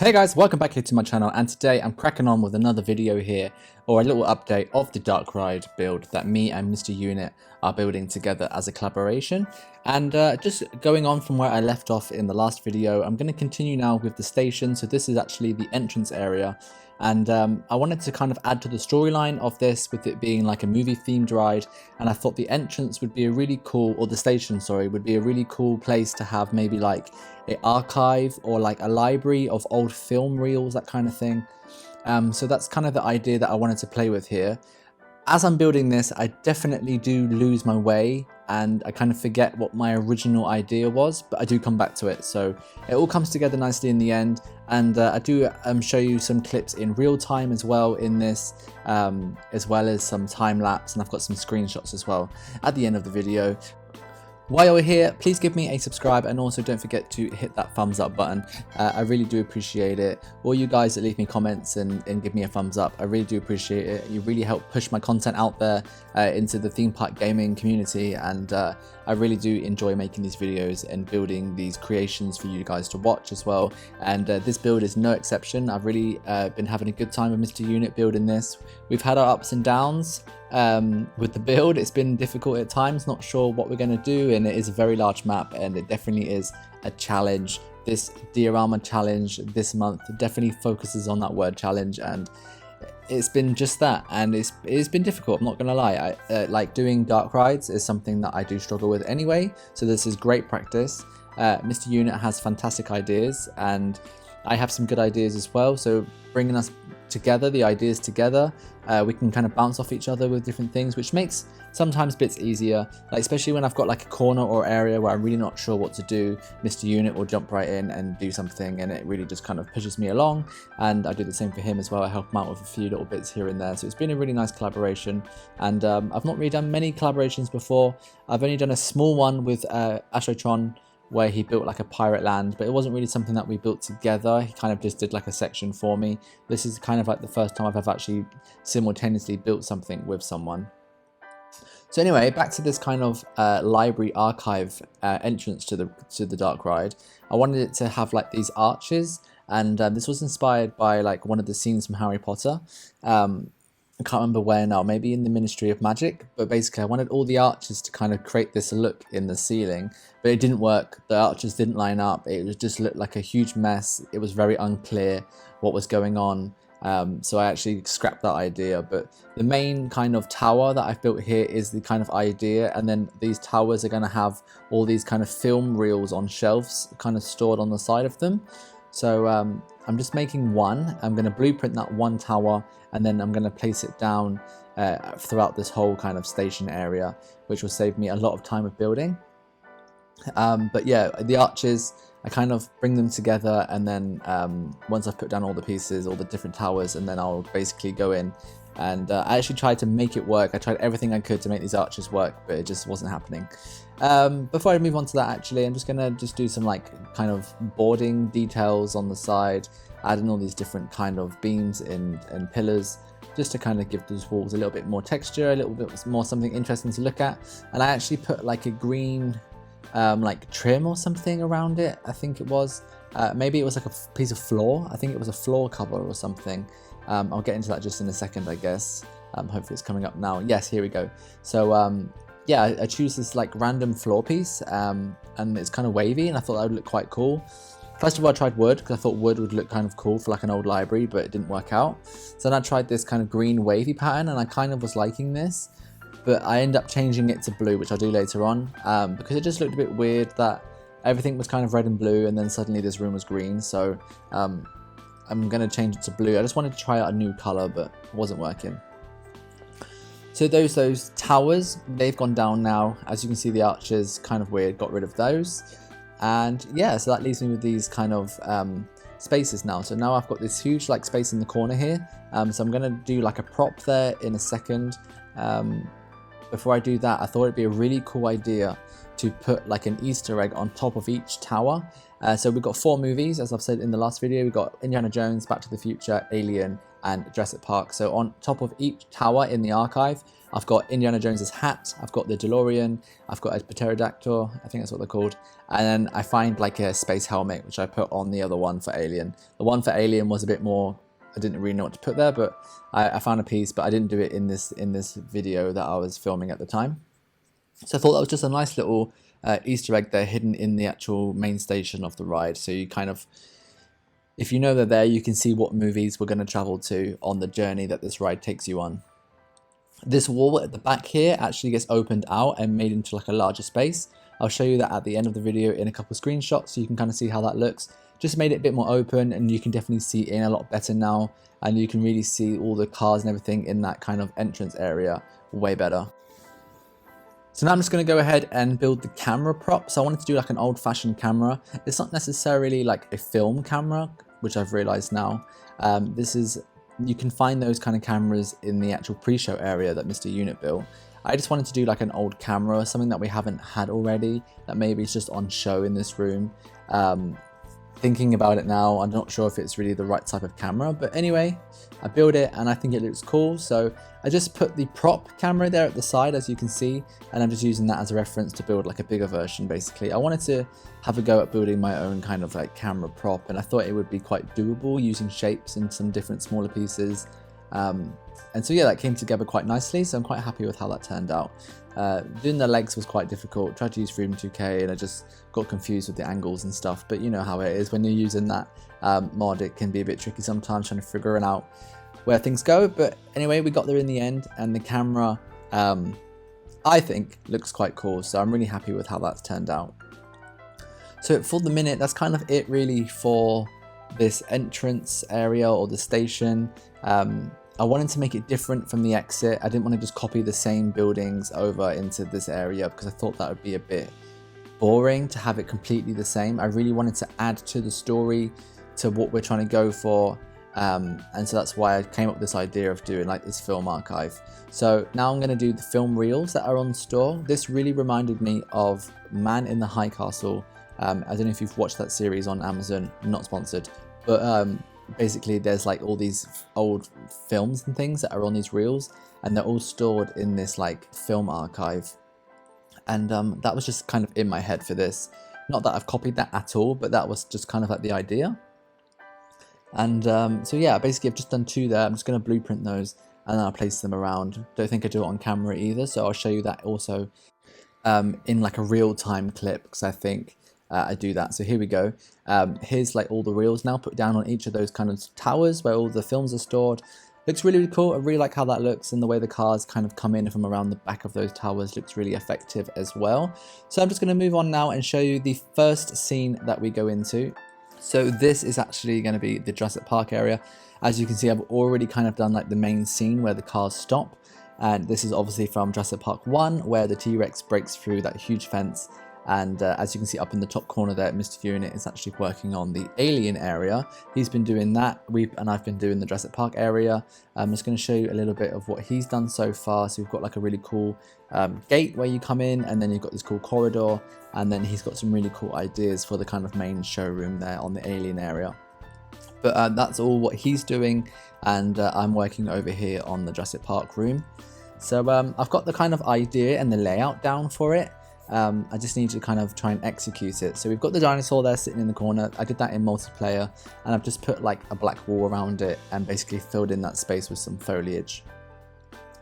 Hey guys, welcome back here to my channel, and today I'm cracking on with another video here, or a little update of the Dark Ride build that me and Mr. Unit are building together as a collaboration. And just going on from where I left off in the last video, I'm going to continue now with the station. So this is actually the entrance area, and I wanted to kind of add to the storyline of this with it being like a movie themed ride, and I thought the entrance would be a really cool, or the station, sorry, would be a really cool place to have maybe like an archive or like a library of old film reels, that kind of thing. So that's kind of the idea that I wanted to play with here. As I'm building this, I definitely do lose my way and I kind of forget what my original idea was, but I do come back to it. So it all comes together nicely in the end. And I do show you some clips in real time as well in this, as well as some time lapse, and I've got some screenshots as well at the end of the video. While you're here, please give me a subscribe, and also don't forget to hit that thumbs up button. I really do appreciate it. All you guys that leave me comments and give me a thumbs up, I really do appreciate it. You really help push my content out there into the theme park gaming community, and I really do enjoy making these videos and building these creations for you guys to watch as well. And this build is no exception. I've really been having a good time with Mr. Unit building this. We've had our ups and downs with the build. It's been difficult at times, not sure what we're going to do, and it is a very large map and it definitely is a challenge. This diorama challenge this month definitely focuses on that word challenge, and it's been just that, and it's been difficult, I'm not gonna lie. Like doing dark rides is something that I do struggle with anyway, so this is great practice. Mr. Unit has fantastic ideas and I have some good ideas as well, so bringing us together, the ideas together, we can kind of bounce off each other with different things, which makes sometimes bits easier, like especially when I've got like a corner or area where I'm really not sure what to do. Mr. Unit will jump right in and do something, and it really just kind of pushes me along, and I do the same for him as well. I help him out with a few little bits here and there, so it's been a really nice collaboration. And I've not really done many collaborations before. I've only done a small one with Astrotron, where he built like a pirate land, but it wasn't really something that we built together. He kind of just did like a section for me. This is kind of like the first time I've ever actually simultaneously built something with someone. So anyway, back to this kind of library archive entrance to the Dark Ride. I wanted it to have like these arches, and this was inspired by like one of the scenes from Harry Potter. I can't remember where now, maybe in the Ministry of Magic, but basically I wanted all the arches to kind of create this look in the ceiling, but it didn't work. The arches didn't line up. It just looked like a huge mess. It was very unclear what was going on. So I actually scrapped that idea, but the main kind of tower that I've built here is the kind of idea, and then these towers are going to have all these kind of film reels on shelves kind of stored on the side of them. So I'm just making one. I'm going to blueprint that one tower, and then I'm going to place it down throughout this whole kind of station area, which will save me a lot of time of building. But yeah, the arches, I kind of bring them together, and then once I've put down all the pieces, all the different towers, and then I'll basically go in and I actually tried to make it work. I tried everything I could to make these arches work, but it just wasn't happening. Before I move on to that, actually, I'm just gonna do some like kind of boarding details on the side, adding all these different kind of beams and pillars, just to kind of give those walls a little bit more texture, a little bit more something interesting to look at. And I actually put like a green like trim or something around it. I think it was maybe it was like a piece of floor. I think it was a floor cover or something. I'll get into that just in a second, I guess. Hopefully it's coming up now. Yes, here we go. So yeah, I choose this like random floor piece, and it's kind of wavy, and I thought that would look quite cool. First of all, I tried wood, because I thought wood would look kind of cool for like an old library, but it didn't work out. So then I tried this kind of green wavy pattern, and I kind of was liking this, but I end up changing it to blue, which I'll do later on, because it just looked a bit weird that everything was kind of red and blue, and then suddenly this room was green. So I'm going to change it to blue. I just wanted to try out a new color, but it wasn't working. So those towers, they've gone down now. As you can see, the arches, kind of weird, got rid of those. And yeah, so that leaves me with these kind of spaces now. So now I've got this huge like space in the corner here. So I'm going to do like a prop there in a second. Before I do that, I thought it'd be a really cool idea to put like an Easter egg on top of each tower. So we've got 4 movies, as I've said in the last video. We've got Indiana Jones, Back to the Future, Alien, and Jurassic Park. So on top of each tower in the archive, I've got Indiana Jones's hat, I've got the DeLorean, I've got a pterodactyl, I think that's what they're called, and then I find like a space helmet, which I put on the other one for Alien. The one for Alien was a bit more, I didn't really know what to put there, but I found a piece, but I didn't do it in this video that I was filming at the time. So I thought that was just a nice little Easter egg there hidden in the actual main station of the ride. So you kind of, if you know they're there, you can see what movies we're going to travel to on the journey that this ride takes you on. This wall at the back here actually gets opened out and made into like a larger space. I'll show you that at the end of the video in a couple of screenshots so you can kind of see how that looks. Just made it a bit more open, and you can definitely see in a lot better now, and you can really see all the cars and everything in that kind of entrance area way better. So now I'm just going to go ahead and build the camera prop. So I wanted to do like an old-fashioned camera. It's not necessarily like a film camera, which I've realized now. You can find those kind of cameras in the actual pre-show area that Mr. Unit built. I just wanted to do like an old camera, something that we haven't had already, that maybe is just on show in this room. Thinking about it now, I'm not sure if it's really the right type of camera, but anyway, I built it and I think it looks cool. So I just put the prop camera there at the side, as you can see, and I'm just using that as a reference to build like a bigger version. Basically, I wanted to have a go at building my own kind of like camera prop, and I thought it would be quite doable using shapes and some different smaller pieces. And so yeah, that came together quite nicely, so I'm quite happy with how that turned out. Doing the legs was quite difficult. Tried to use Freedom 2K and I just got confused with the angles and stuff, but you know how it is when you're using that mod. It can be a bit tricky sometimes trying to figure out where things go, but anyway, we got there in the end, and the camera I think looks quite cool, so I'm really happy with how that's turned out. So for the minute, that's kind of it really for this entrance area or the station. I wanted to make it different from the exit. I didn't want to just copy the same buildings over into this area because I thought that would be a bit boring to have it completely the same. I really wanted to add to the story, to what we're trying to go for. And so that's why I came up with this idea of doing like this film archive. So now I'm going to do the film reels that are on store. This really reminded me of Man in the High Castle. I don't know if you've watched that series on Amazon, not sponsored, but basically there's like all these old films and things that are on these reels, and they're all stored in this like film archive. And that was just kind of in my head for this. Not that I've copied that at all, but that was just kind of like the idea. And so yeah, basically I've just done two there. I'm just going to blueprint those and then I'll place them around. Don't think I do it on camera either, so I'll show you that also in like a real-time clip, because I think I do that. So here we go. Here's like all the reels now put down on each of those kind of towers where all the films are stored. Looks really, really cool. I really like how that looks, and the way the cars kind of come in from around the back of those towers looks really effective as well. So I'm just going to move on now and show you the first scene that we go into. So this is actually going to be the Jurassic Park area. As you can see, I've already kind of done like the main scene where the cars stop. And this is obviously from Jurassic Park 1, where the T-Rex breaks through that huge fence. And as you can see up in the top corner there, Mr. Unit is actually working on the Alien area. He's been doing that, and I've been doing the Jurassic Park area. I'm just going to show you a little bit of what he's done so far. So we've got like a really cool gate where you come in, and then you've got this cool corridor, and then he's got some really cool ideas for the kind of main showroom there on the Alien area. But that's all what he's doing, and I'm working over here on the Jurassic Park room. So I've got the kind of idea and the layout down for it. I just need to kind of try and execute it. So we've got the dinosaur there sitting in the corner. I did that in multiplayer, and I've just put like a black wall around it and basically filled in that space with some foliage.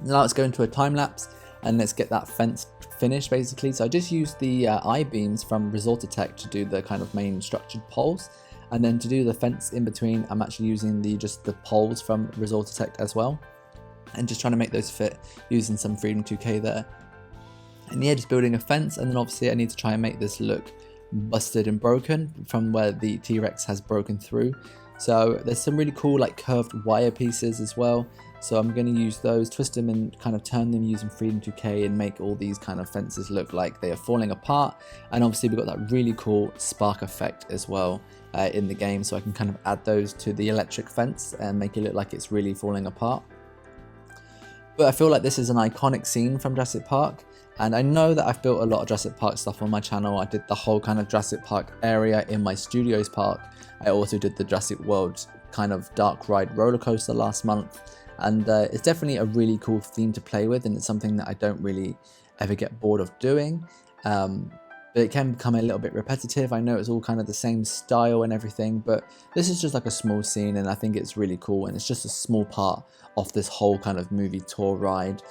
Now let's go into a time lapse and let's get that fence finished basically. So I just used the I-beams from Parkitect to do the kind of main structured poles, and then to do the fence in between I'm actually using just the poles from Parkitect as well, and just trying to make those fit using some Freedom 2K there. And yeah, just building a fence, and then obviously I need to try and make this look busted and broken from where the T-Rex has broken through. So there's some really cool like curved wire pieces as well. So I'm going to use those, twist them and kind of turn them using Freedom 2K and make all these kind of fences look like they are falling apart. And obviously we've got that really cool spark effect as well in the game, so I can kind of add those to the electric fence and make it look like it's really falling apart. But I feel like this is an iconic scene from Jurassic Park. And I know that I've built a lot of Jurassic Park stuff on my channel. I did the whole kind of Jurassic Park area in my studios park. I also did the Jurassic World kind of dark ride roller coaster last month. And it's definitely a really cool theme to play with, and it's something that I don't really ever get bored of doing. But it can become a little bit repetitive. I know it's all kind of the same style and everything, but this is just like a small scene, and I think it's really cool, and it's just a small part of this whole kind of movie tour ride.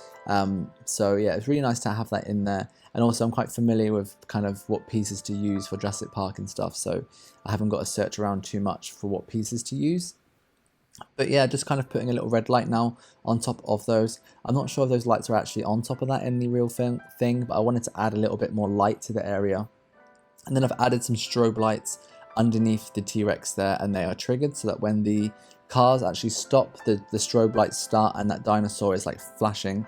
So yeah, it's really nice to have that in there. And also I'm quite familiar with kind of what pieces to use for Jurassic Park and stuff, so I haven't got to search around too much for what pieces to use. But yeah, just kind of putting a little red light now on top of those. I'm not sure if those lights are actually on top of that in the real thing, but I wanted to add a little bit more light to the area. And then I've added some strobe lights underneath the T-Rex there, and they are triggered so that when the cars actually stop, the strobe lights start and that dinosaur is like flashing.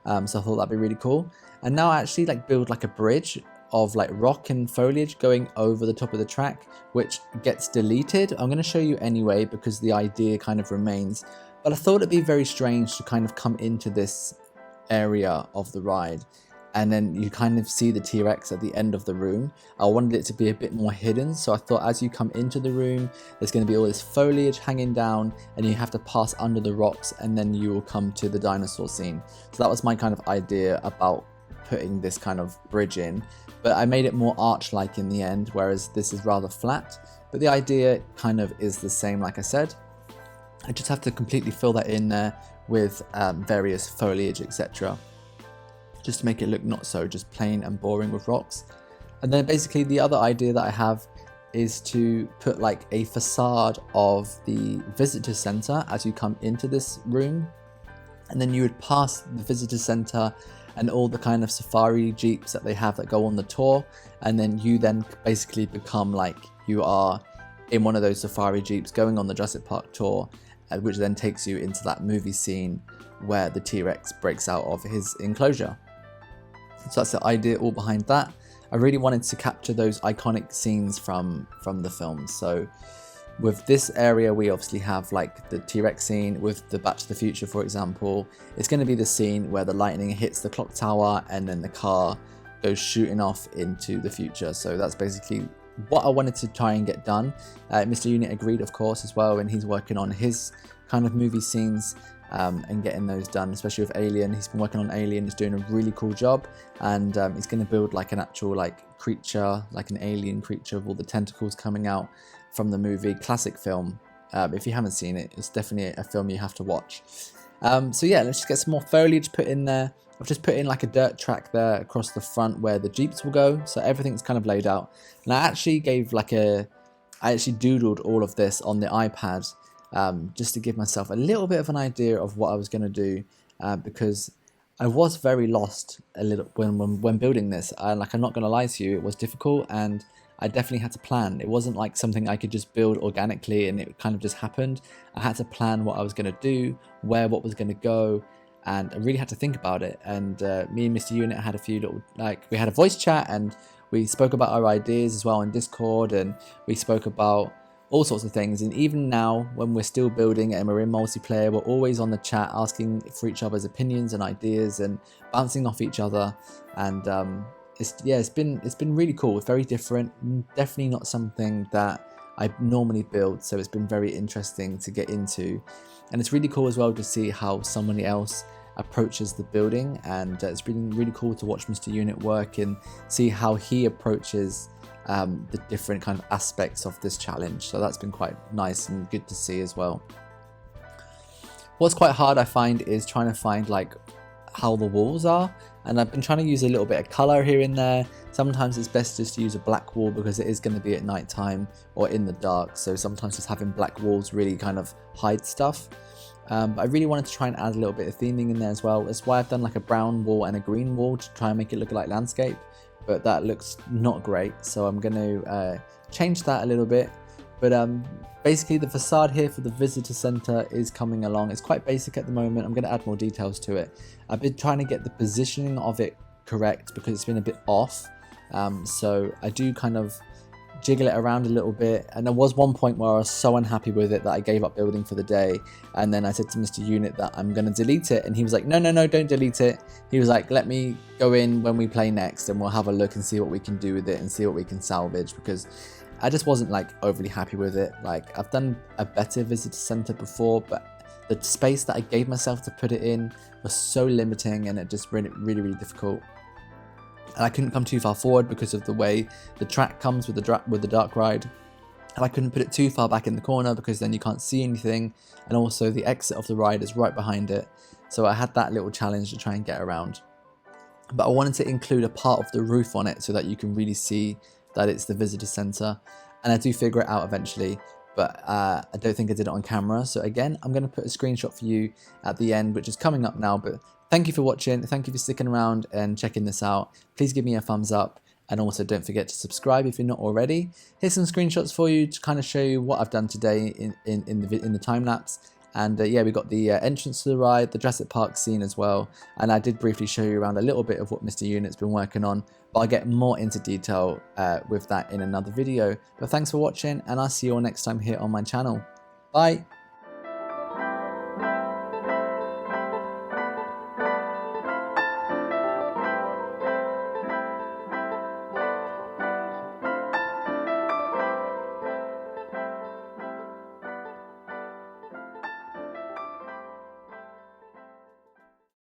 So I thought that'd be really cool. And now I actually like build like a bridge of like rock and foliage going over the top of the track, which gets deleted. I'm going to show you anyway because the idea kind of remains, but I thought it'd be very strange to kind of come into this area of the ride and then you kind of see the T-Rex at the end of the room. I wanted it to be a bit more hidden, so I thought as you come into the room there's going to be all this foliage hanging down and you have to pass under the rocks and then you will come to the dinosaur scene. So that was my kind of idea about putting this kind of bridge in, but I made it more arch-like in the end, whereas this is rather flat. But the idea kind of is the same, like I said. I just have to completely fill that in there with various foliage, etc. just to make it look not so just plain and boring with rocks. And then basically the other idea that I have is to put like a facade of the visitor center as you come into this room, and then you would pass the visitor center and all the kind of safari jeeps that they have that go on the tour, and then you then basically become like you are in one of those safari jeeps going on the Jurassic Park tour, which then takes you into that movie scene where the T-Rex breaks out of his enclosure. So that's the idea all behind that. I really wanted to capture those iconic scenes from the films. So with this area, we obviously have like the T-Rex scene with the Back to the Future, for example. It's going to be the scene where the lightning hits the clock tower and then the car goes shooting off into the future. So that's basically what I wanted to try and get done. Mr. Unit agreed, of course, as well, and he's working on his kind of movie scenes and getting those done, especially with Alien. He's been working on Alien, he's doing a really cool job, and he's going to build like an actual like creature, like an alien creature with all the tentacles coming out from the movie. Classic film. If you haven't seen it, it's definitely a film you have to watch. So yeah, let's just get some more foliage put in there. I've just put in like a dirt track there across the front where the Jeeps will go, so everything's kind of laid out. And I actually doodled all of this on the iPad just to give myself a little bit of an idea of what I was going to do, because I was very lost a little when building this. Like, I'm not going to lie to you, it was difficult and I definitely had to plan. It wasn't like something I could just build organically and it kind of just happened. I had to plan what I was going to do, what was going to go, and I really had to think about it. And me and Mr. Unit had a few little, we had a voice chat and we spoke about our ideas as well on Discord, and we spoke about all sorts of things. And even now, when we're still building and we're in multiplayer, we're always on the chat asking for each other's opinions and ideas and bouncing off each other. And it's been really cool. It's very different. Definitely not something that I normally build, so it's been very interesting to get into. And it's really cool as well to see how somebody else approaches the building, and it's been really cool to watch Mr. Unit work and see how he approaches the different kind of aspects of this challenge. So that's been quite nice and good to see as well. What's quite hard, I find, is trying to find like how the walls are, and I've been trying to use a little bit of color here and there. Sometimes it's best just to use a black wall because it is going to be at night time or in the dark, so sometimes just having black walls really kind of hide stuff. But I really wanted to try and add a little bit of theming in there as well. That's why I've done like a brown wall and a green wall to try and make it look like landscape, but that looks not great, so I'm going to change that a little bit. But basically the facade here for the visitor center is coming along. It's quite basic at the moment. I'm going to add more details to it. I've been trying to get the positioning of it correct because it's been a bit off. So I do kind of jiggle it around a little bit. And there was one point where I was so unhappy with it that I gave up building for the day. And then I said to Mr. Unit that I'm going to delete it. And he was like, no, don't delete it. He was like, let me go in when we play next and we'll have a look and see what we can do with it and see what we can salvage, because I just wasn't like overly happy with it. Like, I've done a better visitor center before, but the space that I gave myself to put it in was so limiting, and it just made it really difficult. And I couldn't come too far forward because of the way the track comes with the dark ride, and I couldn't put it too far back in the corner because then you can't see anything, and also the exit of the ride is right behind it. So I had that little challenge to try and get around, but I wanted to include a part of the roof on it so that you can really see that it's the visitor center, and I do figure it out eventually, but I don't think I did it on camera. So again, I'm going to put a screenshot for you at the end, which is coming up now. But thank you for watching. Thank you for sticking around and checking this out. Please give me a thumbs up, and also don't forget to subscribe if you're not already. Here's some screenshots for you to kind of show you what I've done today in the time lapse. And yeah, we got the entrance to the ride, the Jurassic Park scene as well. And I did briefly show you around a little bit of what Mr. Unit's been working on, but I'll get more into detail with that in another video. But thanks for watching, and I'll see you all next time here on my channel. Bye!